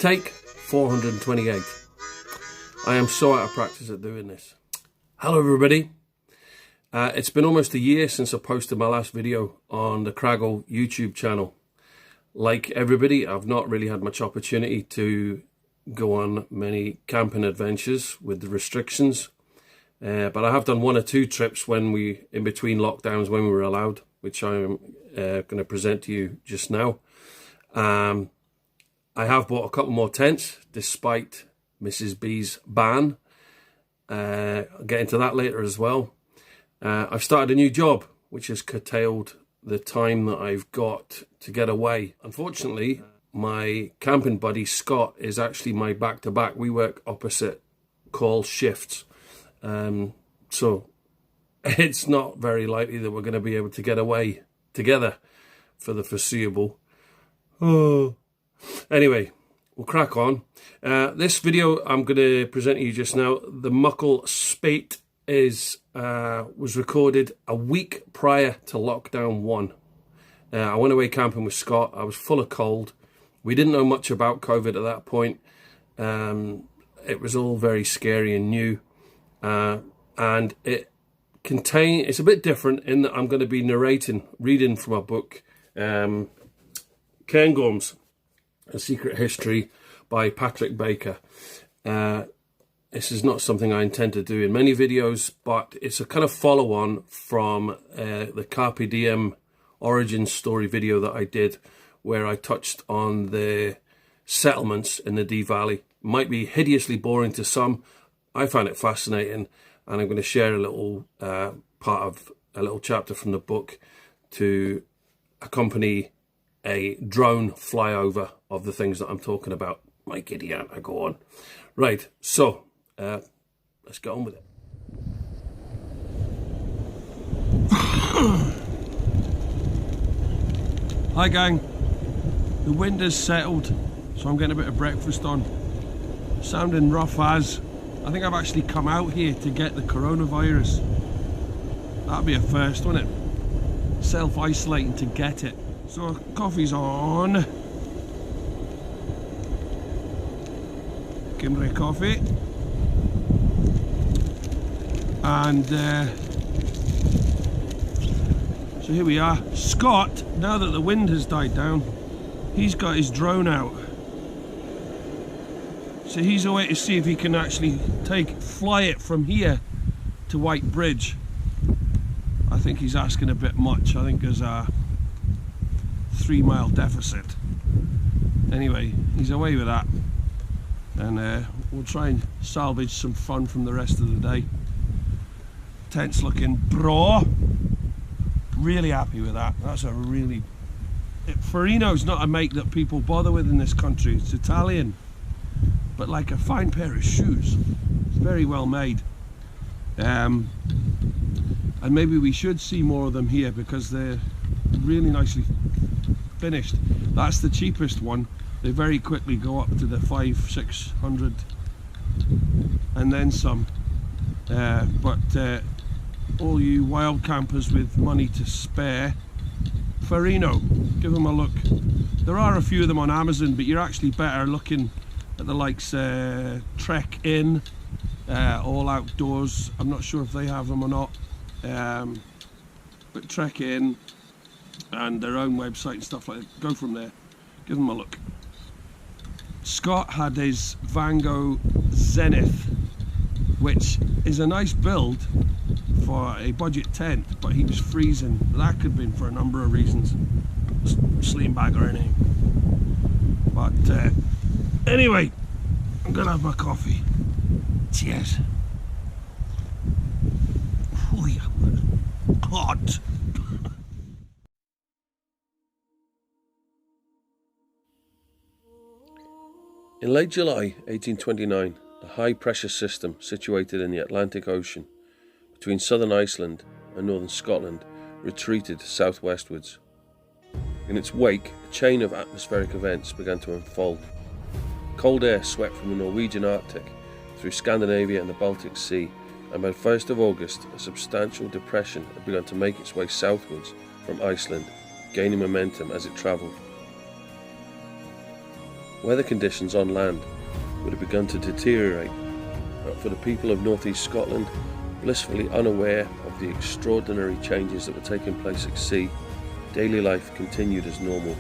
Take 428. I am so out of practice at doing this. Hello everybody. It's been almost a year since I posted my last video on the Craggle YouTube channel. Like everybody, I've not really had much opportunity to go on many camping adventures with the restrictions. But I have done one or two trips in between lockdowns when we were allowed, which I'm going to present to you just now. I have bought a couple more tents, despite Mrs. B's ban. I'll get into that later as well. I've started a new job, which has curtailed the time that I've got to get away. Unfortunately, my camping buddy Scott is actually my back-to-back. We work opposite call shifts. So it's not very likely that we're going to be able to get away together for the foreseeable. Oh. Anyway, we'll crack on. This video I'm going to present to you just now, the Muckle Spate, was recorded a week prior to lockdown 1. I went away camping with Scott. I was full of cold. We didn't know much about COVID at that point. It was all very scary and new. And it's a bit different in that I'm going to be reading from a book, Cairngorms, A Secret History by Patrick Baker. This is not something I intend to do in many videos, but it's a kind of follow-on from the Carpe Diem origin story video that I did, where I touched on the settlements in the Dee Valley. Might be hideously boring to some. I found it fascinating, and I'm going to share a little part of a little chapter from the book to accompany a drone flyover of the things that I'm talking about. My giddy aunt, I go on. Right, so let's get on with it. Hi gang, the wind has settled, so I'm getting a bit of breakfast on. Sounding rough as, I think I've actually come out here to get the coronavirus. That'd be a first, wouldn't it? Self-isolating to get it. So coffee's on. Kimberley coffee. And so here we are. Scott, now that the wind has died down, he's got his drone out. So he's away to see if he can actually fly it from here to White Bridge. I think he's asking a bit much. I think there's a 3-mile deficit. Anyway, he's away with that. And we'll try and salvage some fun from the rest of the day. Tent's looking bra. Really happy with that. That's a really... Ferrino's not a make that people bother with in this country. It's Italian. But like a fine pair of shoes. It's very well made. And maybe we should see more of them here because they're really nicely finished. That's the cheapest one. They very quickly go up to the 500-600 and then some. But all you wild campers with money to spare, Ferrino, give them a look. There are a few of them on Amazon, but you're actually better looking at the likes Trek In, All Outdoors. I'm not sure if they have them or not, but Trek In and their own website and stuff like that. Go from there, give them a look. Scott had his Vango Zenith, which is a nice build for a budget tent, but he was freezing. That could have been for a number of reasons, sleeping bag or anything. But anyway, I'm gonna have my coffee. Cheers. Oh yeah, hot. In late July 1829, a high-pressure system situated in the Atlantic Ocean between southern Iceland and northern Scotland retreated southwestwards. In its wake, a chain of atmospheric events began to unfold. Cold air swept from the Norwegian Arctic through Scandinavia and the Baltic Sea, and by the 1st of August, a substantial depression had begun to make its way southwards from Iceland, gaining momentum as it travelled. weather conditions on land would have begun to deteriorate, but for the people of northeast Scotland, blissfully unaware of the extraordinary changes that were taking place at sea, daily life continued as normal.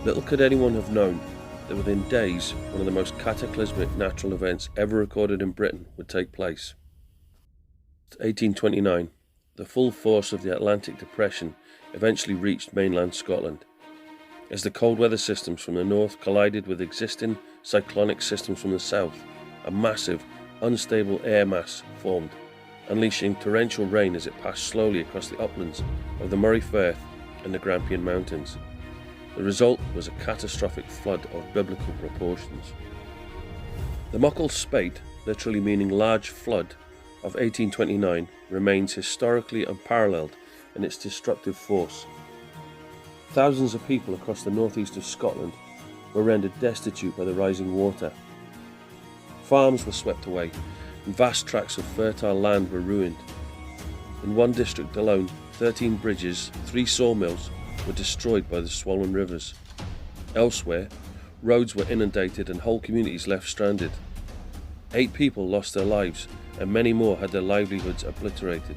Little could anyone have known that within days, one of the most cataclysmic natural events ever recorded in Britain would take place. 1829, the full force of the Atlantic Depression eventually reached mainland Scotland. As the cold weather systems from the north collided with existing cyclonic systems from the south, a massive, unstable air mass formed, unleashing torrential rain as it passed slowly across the uplands of the Moray Firth and the Grampian Mountains. The result was a catastrophic flood of biblical proportions. The Muckle Spate, literally meaning large flood, of 1829 remains historically unparalleled in its destructive force. Thousands of people across the northeast of Scotland were rendered destitute by the rising water. Farms were swept away, and vast tracts of fertile land were ruined. In one district alone, 13 bridges, 3 sawmills were destroyed by the swollen rivers. Elsewhere, roads were inundated and whole communities left stranded. 8 people lost their lives, and many more had their livelihoods obliterated.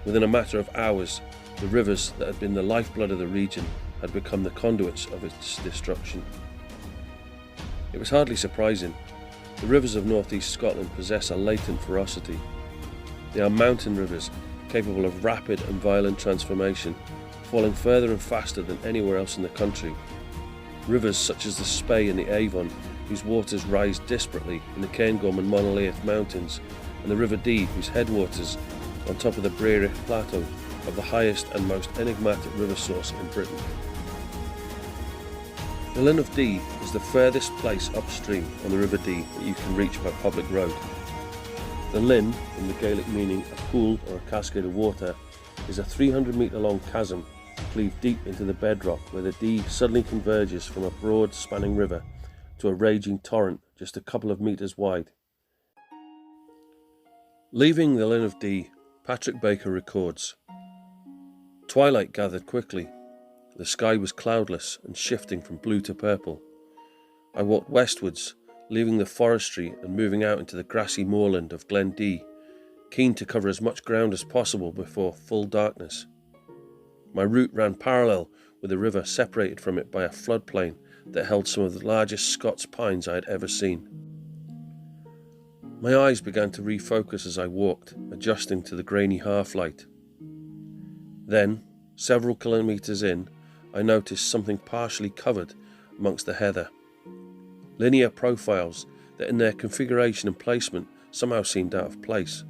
Within a matter of hours, the rivers that had been the lifeblood of the region had become the conduits of its destruction. It was hardly surprising. The rivers of northeast Scotland possess a latent ferocity. They are mountain rivers capable of rapid and violent transformation, falling further and faster than anywhere else in the country. Rivers such as the Spey and the Avon, whose waters rise disparately in the Cairngorm and Monolaeth mountains, and the River Dee, whose headwaters on top of the Brearich Plateau of the highest and most enigmatic river source in Britain. The Linn of Dee is the furthest place upstream on the River Dee that you can reach by public road. The Linn, in the Gaelic meaning a pool or a cascade of water, is a 300-metre long chasm cleaved deep into the bedrock where the Dee suddenly converges from a broad spanning river to a raging torrent just a couple of metres wide. Leaving the Linn of Dee, Patrick Baker records, "Twilight gathered quickly. The sky was cloudless and shifting from blue to purple. I walked westwards, leaving the forestry and moving out into the grassy moorland of Glen Dee, keen to cover as much ground as possible before full darkness. My route ran parallel with the river, separated from it by a floodplain that held some of the largest Scots pines I had ever seen. My eyes began to refocus as I walked, adjusting to the grainy half-light. Then, several kilometres in, I noticed something partially covered amongst the heather. Linear profiles that in their configuration and placement somehow seemed out of place.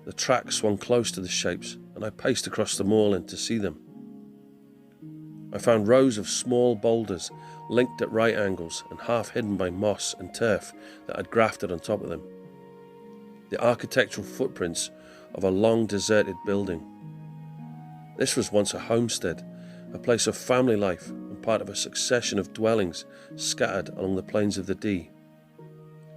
The track swung close to the shapes, and I paced across the moorland to see them. I found rows of small boulders linked at right angles and half hidden by moss and turf that had grafted on top of them. The architectural footprints of a long deserted building. This was once a homestead, a place of family life and part of a succession of dwellings scattered along the plains of the Dee.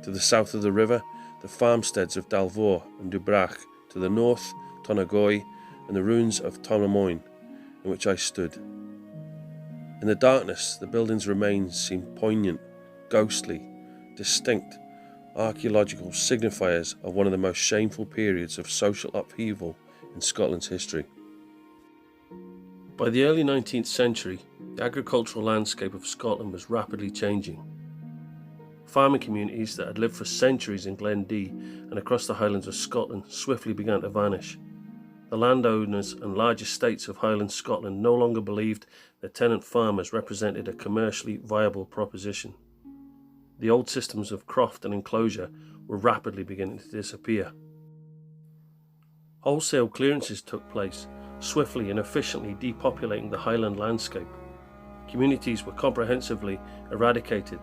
To the south of the river, the farmsteads of Dalvor and Dubrach, to the north, Tonagoy and the ruins of Tonamoin, in which I stood. In the darkness, the building's remains seemed poignant, ghostly, distinct, archaeological signifiers of one of the most shameful periods of social upheaval in Scotland's history. By the early 19th century, the agricultural landscape of Scotland was rapidly changing. Farming communities that had lived for centuries in Glen Dee and across the Highlands of Scotland swiftly began to vanish. The landowners and large estates of Highland Scotland no longer believed that tenant farmers represented a commercially viable proposition. The old systems of croft and enclosure were rapidly beginning to disappear. Wholesale clearances took place, swiftly and efficiently depopulating the Highland landscape. Communities were comprehensively eradicated.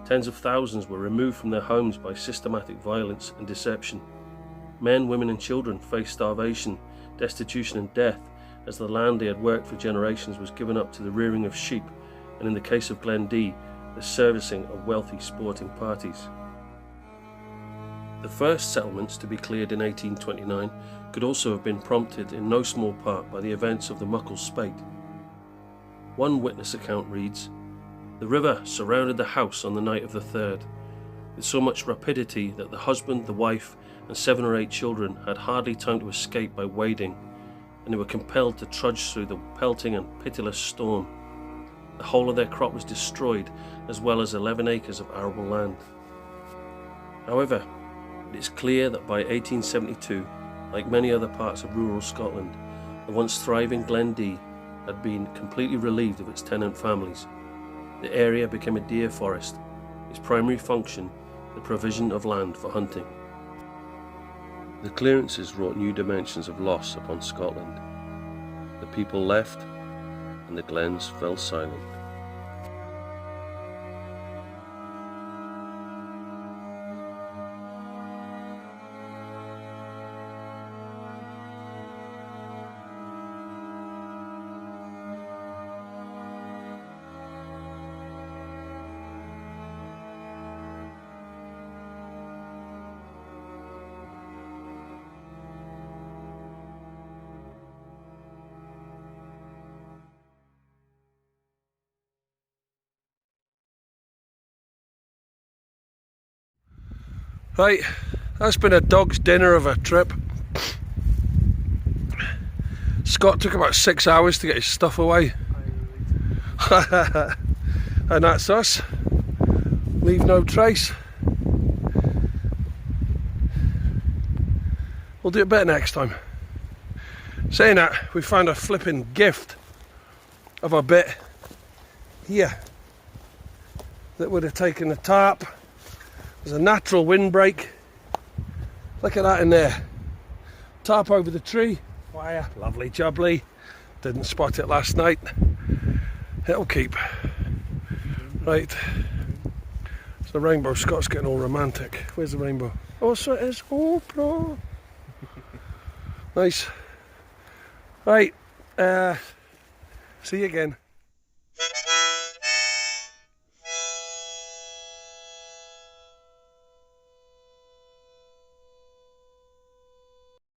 Tens of thousands were removed from their homes by systematic violence and deception. Men, women and children faced starvation, destitution and death as the land they had worked for generations was given up to the rearing of sheep and, in the case of Glen Dee, the servicing of wealthy sporting parties. The first settlements to be cleared in 1829 could also have been prompted in no small part by the events of the Muckle Spate. One witness account reads, The river surrounded the house on the night of the 3rd, with so much rapidity that the husband, the wife, and 7 or 8 children had hardly time to escape by wading, and they were compelled to trudge through the pelting and pitiless storm. The whole of their crop was destroyed, as well as 11 acres of arable land. However, it is clear that by 1872, like many other parts of rural Scotland, the once thriving Glen Dee had been completely relieved of its tenant families. The area became a deer forest, its primary function the provision of land for hunting. The clearances wrought new dimensions of loss upon Scotland. The people left, and the glens fell silent. Right, that's been a dog's dinner of a trip. Scott took about 6 hours to get his stuff away. And that's us. Leave no trace. We'll do it better next time. Saying that, we found a flipping gift of a bit here that would have taken the tarp. There's a natural windbreak. Look at that in there. Tarp over the tree. Wire, lovely jubbly. Didn't spot it last night. It'll keep. Right. It's the rainbow. Scott's getting all romantic. Where's the rainbow? Oh, so it is. Oh, bro. Nice. Right. See you again.